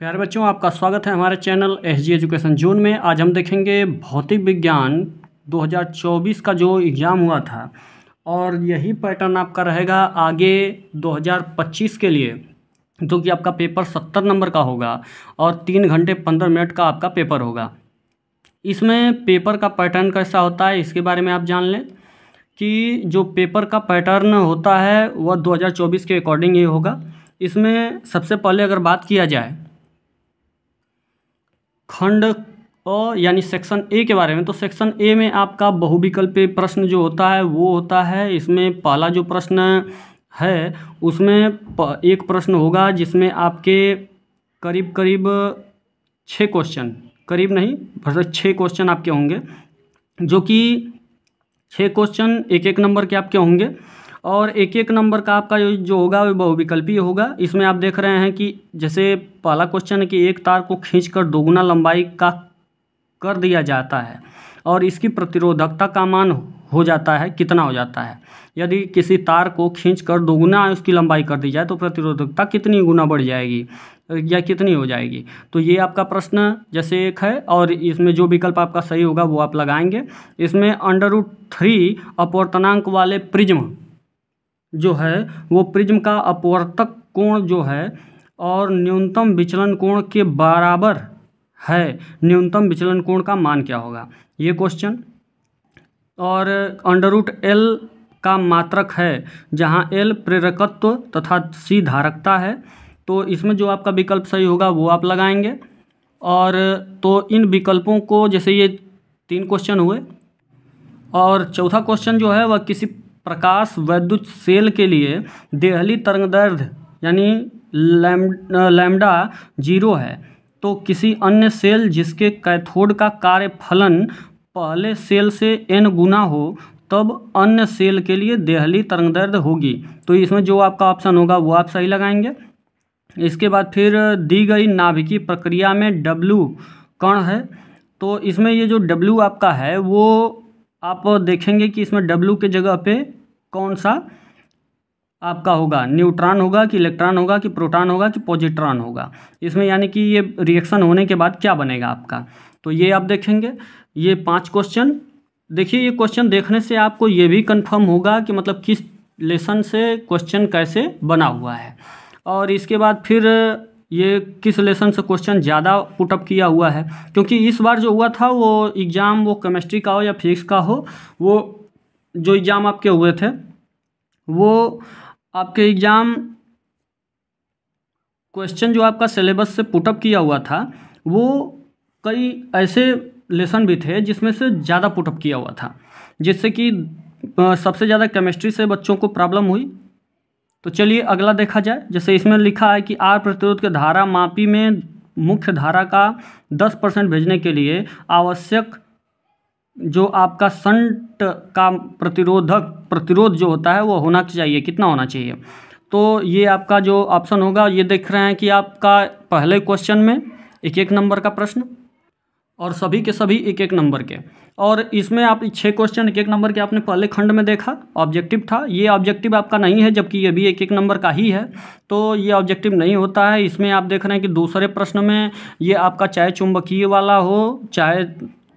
प्यारे बच्चों, आपका स्वागत है हमारे चैनल एसजी एजुकेशन जोन में। आज हम देखेंगे भौतिक विज्ञान 2024 का जो एग्ज़ाम हुआ था और यही पैटर्न आपका रहेगा आगे 2025 के लिए, जो कि आपका पेपर 70 नंबर का होगा और 3 घंटे 15 मिनट का आपका पेपर होगा। इसमें पेपर का पैटर्न कैसा होता है इसके बारे में आप जान लें कि जो पेपर का पैटर्न होता है वह 2024 के अकॉर्डिंग ही होगा। इसमें सबसे पहले अगर बात किया जाए खंड अ यानी सेक्शन ए के बारे में, तो सेक्शन ए में आपका बहुविकल्पीय प्रश्न जो होता है वो होता है। इसमें पहला जो प्रश्न है उसमें एक प्रश्न होगा जिसमें आपके करीब करीब 6 क्वेश्चन, करीब नहीं 6 क्वेश्चन आपके होंगे, जो कि 6 क्वेश्चन एक नंबर के आपके होंगे और एक नंबर का आपका जो होगा वो बहुविकल्पीय होगा। इसमें आप देख रहे हैं कि जैसे पहला क्वेश्चन है कि एक तार को खींचकर दोगुना लंबाई का कर दिया जाता है और इसकी प्रतिरोधकता का मान हो जाता है, कितना हो जाता है। यदि किसी तार को खींचकर दोगुना उसकी लंबाई कर दी जाए तो प्रतिरोधकता कितनी गुना बढ़ जाएगी या कितनी हो जाएगी। तो ये आपका प्रश्न जैसे एक है और इसमें जो विकल्प आपका सही होगा वो आप लगाएंगे। इसमें √3 अपवर्तनांक वाले प्रिज्म जो है वो प्रिज्म का अपवर्तक कोण जो है और न्यूनतम विचलन कोण के बराबर है, न्यूनतम विचलन कोण का मान क्या होगा ये क्वेश्चन। और √L का मात्रक है जहां L प्रेरकत्व तथा C धारकता है, तो इसमें जो आपका विकल्प सही होगा वो आप लगाएंगे। और तो इन विकल्पों को, जैसे ये 3 क्वेश्चन हुए और चौथा क्वेश्चन जो है वह किसी प्रकाश वैद्युत सेल के लिए देहली तरंगदैर्ध्य यानी लैम्डा 0 है, तो किसी अन्य सेल जिसके कैथोड का कार्यफलन पहले सेल से n गुना हो तब अन्य सेल के लिए देहली तरंगदैर्ध्य होगी। तो इसमें जो आपका ऑप्शन होगा वो आप सही लगाएंगे। इसके बाद फिर दी गई नाभिकीय प्रक्रिया में W कण है, तो इसमें ये जो W आपका है वो आप देखेंगे कि इसमें W के जगह पे कौन सा आपका होगा, न्यूट्रॉन होगा कि इलेक्ट्रॉन होगा कि प्रोटॉन होगा कि पॉजिट्रॉन होगा। इसमें यानी कि ये रिएक्शन होने के बाद क्या बनेगा आपका, तो ये आप देखेंगे। ये 5 क्वेश्चन देखिए, ये क्वेश्चन देखने से आपको ये भी कंफर्म होगा कि मतलब किस लेसन से क्वेश्चन कैसे बना हुआ है। और इसके बाद फिर ये किस लेसन से क्वेश्चन ज़्यादा पुटअप किया हुआ है, क्योंकि इस बार जो हुआ था वो एग्ज़ाम वो केमिस्ट्री का हो या फिजिक्स का हो, वो जो एग्ज़ाम आपके हुए थे वो आपके एग्ज़ाम क्वेश्चन जो आपका सिलेबस से पुटअप किया हुआ था वो कई ऐसे लेसन भी थे जिसमें से ज़्यादा पुटअप किया हुआ था, जिससे कि सबसे ज़्यादा केमिस्ट्री से बच्चों को प्रॉब्लम हुई। तो चलिए अगला देखा जाए। जैसे इसमें लिखा है कि R प्रतिरोध के धारा मापी में मुख्य धारा का 10% भेजने के लिए आवश्यक जो आपका शंट का प्रतिरोध जो होता है वो होना चाहिए, कितना होना चाहिए। तो ये आपका जो ऑप्शन होगा, ये देख रहे हैं कि आपका पहले क्वेश्चन में एक नंबर का प्रश्न और सभी के सभी एक नंबर के, और इसमें आप 6 क्वेश्चन एक नंबर के आपने पहले खंड में देखा, ऑब्जेक्टिव था। ये ऑब्जेक्टिव आपका नहीं है, जबकि ये भी एक नंबर का ही है, तो ये ऑब्जेक्टिव नहीं होता है। इसमें आप देख रहे हैं कि दूसरे प्रश्न में ये आपका चाहे चुंबकीय वाला हो, चाहे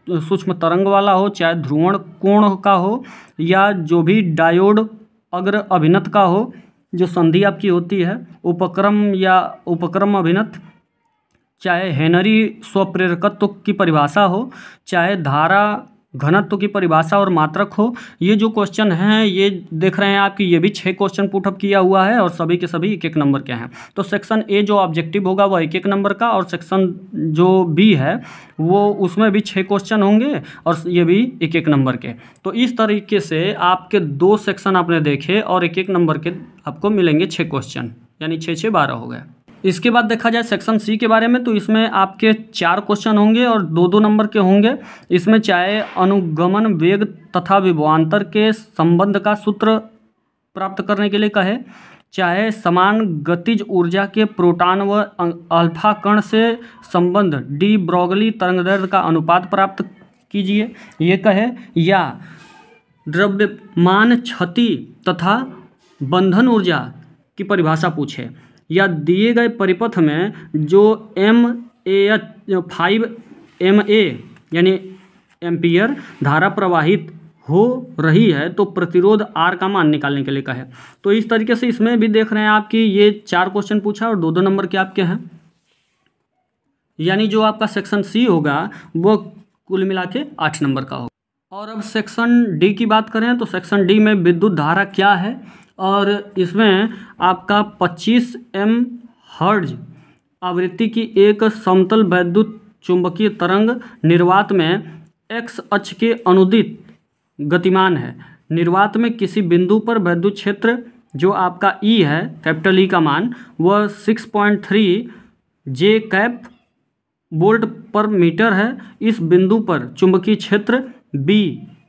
सूक्ष्म तरंग वाला हो, चाहे ध्रुवण कोण का हो, या जो भी डायोड अग्र अभिनत का हो, जो संधि आपकी होती है उपक्रम या उपक्रम अभिनत, चाहे हेनरी स्वप्रेरकत्व की परिभाषा हो, चाहे धारा घनत्व की परिभाषा और मात्रक हो। ये जो क्वेश्चन हैं ये देख रहे हैं आपकी, ये भी 6 क्वेश्चन पुटअप किया हुआ है और सभी के सभी एक नंबर के हैं। तो सेक्शन ए जो ऑब्जेक्टिव होगा वो एक नंबर का, और सेक्शन जो बी है वो उसमें भी 6 क्वेश्चन होंगे और ये भी एक नंबर के। तो इस तरीके से आपके 2 सेक्शन आपने देखे और एक नंबर के आपको मिलेंगे 6 क्वेश्चन, यानी 6 12 हो गए। इसके बाद देखा जाए सेक्शन सी के बारे में, तो इसमें आपके 4 क्वेश्चन होंगे और 2 नंबर के होंगे। इसमें चाहे अनुगमन वेग तथा विभवांतर के संबंध का सूत्र प्राप्त करने के लिए कहे, चाहे समान गतिज ऊर्जा के प्रोटॉन व अल्फा कण से संबंध डी ब्रोगली तरंगदैर्ध्य का अनुपात प्राप्त कीजिए ये कहे, या द्रव्यमान क्षति तथा बंधन ऊर्जा की परिभाषा पूछे, या दिए गए परिपथ में जो MA 5 यानी एम्पियर धारा प्रवाहित हो रही है तो प्रतिरोध R का मान निकालने के लिए कहा है। तो इस तरीके से इसमें भी देख रहे हैं आपकी ये 4 क्वेश्चन पूछा और 2-2 नंबर के आपके हैं, यानी जो आपका सेक्शन सी होगा वो कुल मिला के 8 नंबर का होगा। और अब सेक्शन डी की बात करें तो सेक्शन डी में विद्युत धारा क्या है, और इसमें आपका 25 MHz आवृत्ति की एक समतल वैद्युत चुंबकीय तरंग निर्वात में x अक्ष के अनुदित गतिमान है। निर्वात में किसी बिंदु पर वैद्युत क्षेत्र जो आपका E है, कैपिटल E का मान, वह 6.3 J कैप वोल्ट पर मीटर है। इस बिंदु पर चुंबकीय क्षेत्र B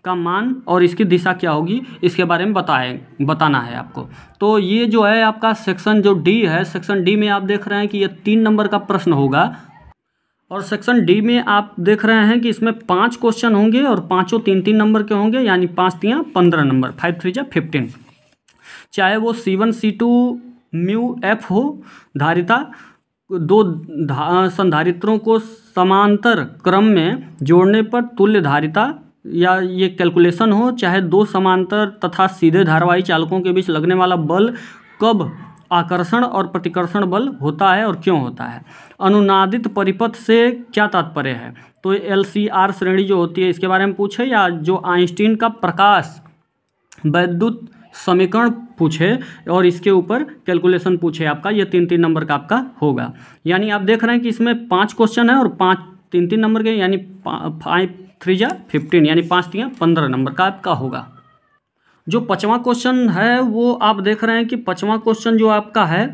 का मान और इसकी दिशा क्या होगी इसके बारे में बताना है आपको। तो ये जो है आपका सेक्शन जो डी है, सेक्शन डी में आप देख रहे हैं कि ये 3 नंबर का प्रश्न होगा। और सेक्शन डी में आप देख रहे हैं कि इसमें 5 क्वेश्चन होंगे और पाँचों 3-3 नंबर के होंगे, यानी 5 तियाँ 15 नंबर, 5 3 जा 15। चाहे वो C1 C2 म्यू एफ हो, धारिता 2 संधारित्रों को समांतर क्रम में जोड़ने पर तुल्य धारिता या ये कैलकुलेशन हो, चाहे 2 समांतर तथा सीधे धारावाही चालकों के बीच लगने वाला बल कब आकर्षण और प्रतिकर्षण बल होता है और क्यों होता है, अनुनादित परिपथ से क्या तात्पर्य है, तो LCR श्रेणी जो होती है इसके बारे में पूछे, या जो आइंस्टीन का प्रकाश वैद्युत समीकरण पूछे और इसके ऊपर कैलकुलेशन पूछे आपका, ये 3-3 नंबर का आपका होगा। यानी आप देख रहे हैं कि इसमें 5 क्वेश्चन है और 5 3-3 नंबर के, यानी 5 3 जा 15, यानी 5 तियाँ 15 नंबर का आपका होगा। जो 5वां क्वेश्चन है वो आप देख रहे हैं कि 5वां क्वेश्चन जो आपका है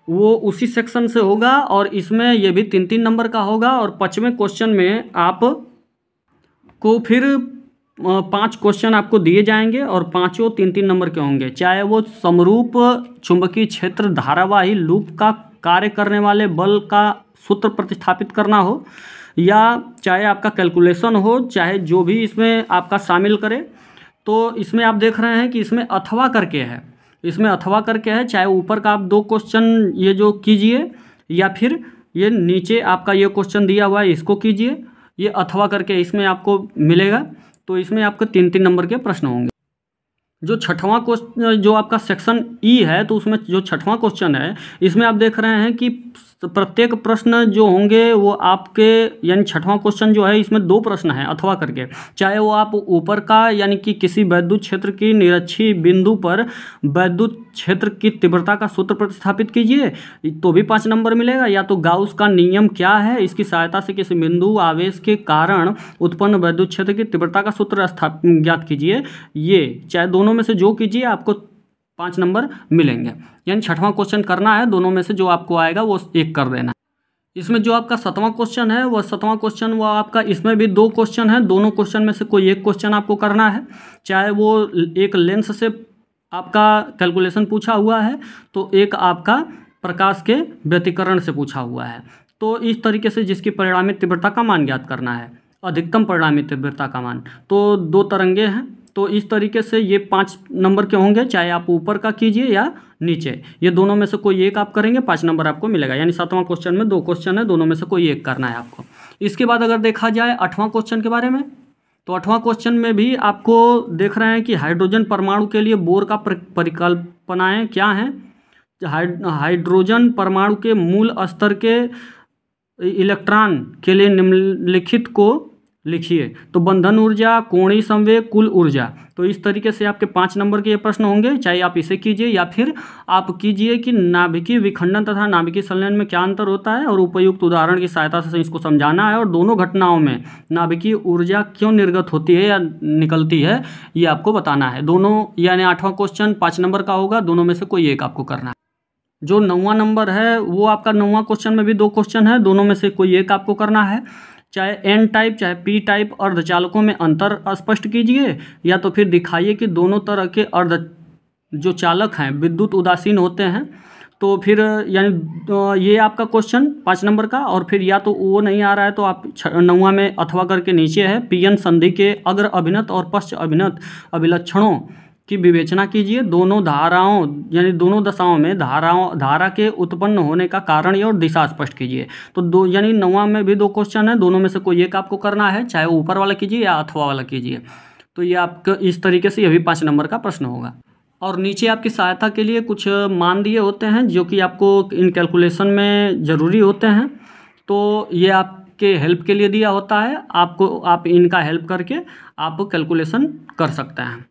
वो उसी सेक्शन से होगा और इसमें ये भी 3-3 नंबर का होगा। और 5वें क्वेश्चन में आप को फिर 5 क्वेश्चन आपको दिए जाएंगे और पाँचों 3-3 नंबर के होंगे, चाहे वो समरूप चुंबकीय क्षेत्र धारावाही लूप का कार्य करने वाले बल का सूत्र प्रतिस्थापित करना हो, या चाहे आपका कैलकुलेशन हो, चाहे जो भी इसमें आपका शामिल करे। तो इसमें आप देख रहे हैं कि इसमें अथवा करके है, इसमें अथवा करके है, चाहे ऊपर का आप 2 क्वेश्चन ये जो कीजिए या फिर ये नीचे आपका ये क्वेश्चन दिया हुआ है इसको कीजिए, ये अथवा करके इसमें आपको मिलेगा। तो इसमें आपको 3-3 नंबर के प्रश्न होंगे। जो 6वां क्वेश्चन जो आपका सेक्शन ई है, तो उसमें जो 6वां क्वेश्चन है इसमें आप देख रहे हैं कि प्रत्येक प्रश्न जो होंगे वो आपके, यानी 6वां क्वेश्चन जो है इसमें 2 प्रश्न हैं अथवा करके, चाहे वो आप ऊपर का यानी कि किसी वैद्युत क्षेत्र की निरक्षीय बिंदु पर वैद्युत क्षेत्र की तीव्रता का सूत्र प्रतिस्थापित कीजिए तो भी 5 नंबर मिलेगा, या तो गाउस का नियम क्या है इसकी सहायता से किसी बिंदु आवेश के कारण उत्पन्न वैद्युत क्षेत्र की तीव्रता का सूत्र ज्ञात कीजिए, ये चाहे दोनों में से जो कीजिए आपको 5 नंबर मिलेंगे। यानी 6वां क्वेश्चन करना है, दोनों में से जो आपको आएगा वो एक कर देना है। इसमें जो आपका 7वां क्वेश्चन है वह 7वां क्वेश्चन वो आपका, इसमें भी 2 क्वेश्चन है, दोनों क्वेश्चन में से कोई एक क्वेश्चन आपको करना है, चाहे वो एक लेंस से आपका कैलकुलेशन पूछा हुआ है तो एक आपका प्रकाश के व्यतिकरण से पूछा हुआ है। तो इस तरीके से जिसकी परिणामी तीव्रता का मान ज्ञात करना है, अधिकतम परिणामी तीव्रता का मान, तो 2 तरंगे हैं। तो इस तरीके से ये 5 नंबर के होंगे, चाहे आप ऊपर का कीजिए या नीचे, ये दोनों में से कोई एक आप करेंगे 5 नंबर आपको मिलेगा। यानी 7वां क्वेश्चन में 2 क्वेश्चन है, दोनों में से कोई एक करना है आपको। इसके बाद अगर देखा जाए 8वां क्वेश्चन के बारे में, तो 8वां क्वेश्चन में भी आपको देख रहे हैं कि हाइड्रोजन परमाणु के लिए बोर का परिकल्पनाएँ क्या हैं। हाइड्रोजन परमाणु के मूल स्तर के इलेक्ट्रॉन के लिए निम्नलिखित को लिखिए, तो बंधन ऊर्जा, कोणीय संवेग, कुल ऊर्जा। तो इस तरीके से आपके 5 नंबर के ये प्रश्न होंगे, चाहे आप इसे कीजिए या फिर आप कीजिए कि नाभिकीय विखंडन तथा नाभिकीय संलयन में क्या अंतर होता है और उपयुक्त उदाहरण की सहायता से इसको समझाना है, और दोनों घटनाओं में नाभिकीय ऊर्जा क्यों निर्गत होती है या निकलती है ये आपको बताना है। दोनों, यानी 8वां क्वेश्चन 5 नंबर का होगा, दोनों में से कोई एक आपको करना है। जो 9वां नंबर है वो आपका 9वां क्वेश्चन में भी 2 क्वेश्चन है, दोनों में से कोई एक आपको करना है। चाहे N टाइप चाहे P टाइप अर्धचालकों में अंतर स्पष्ट कीजिए, या तो फिर दिखाइए कि दोनों तरह के अर्ध जो चालक हैं विद्युत उदासीन होते हैं। तो फिर यानी ये आपका क्वेश्चन 5 नंबर का, और फिर या तो वो नहीं आ रहा है तो आप 9वां में अथवा करके नीचे है, PN संधि के अग्र अभिनत और पश्च अभिनत अभिलक्षणों की विवेचना कीजिए। दोनों धाराओं यानी दोनों दशाओं में धारा के उत्पन्न होने का कारण और दिशा स्पष्ट कीजिए। तो दो यानी 9वां में भी 2 क्वेश्चन है, दोनों में से कोई एक आपको करना है, चाहे ऊपर वाला कीजिए या अथवा वाला कीजिए। तो ये आपका इस तरीके से ये भी 5 नंबर का प्रश्न होगा। और नीचे आपकी सहायता के लिए कुछ मान दिए होते हैं जो कि आपको इन कैलकुलेशन में ज़रूरी होते हैं। तो ये आपके हेल्प के लिए दिया होता है, आप इनका हेल्प करके आप कैलकुलेशन कर सकते हैं।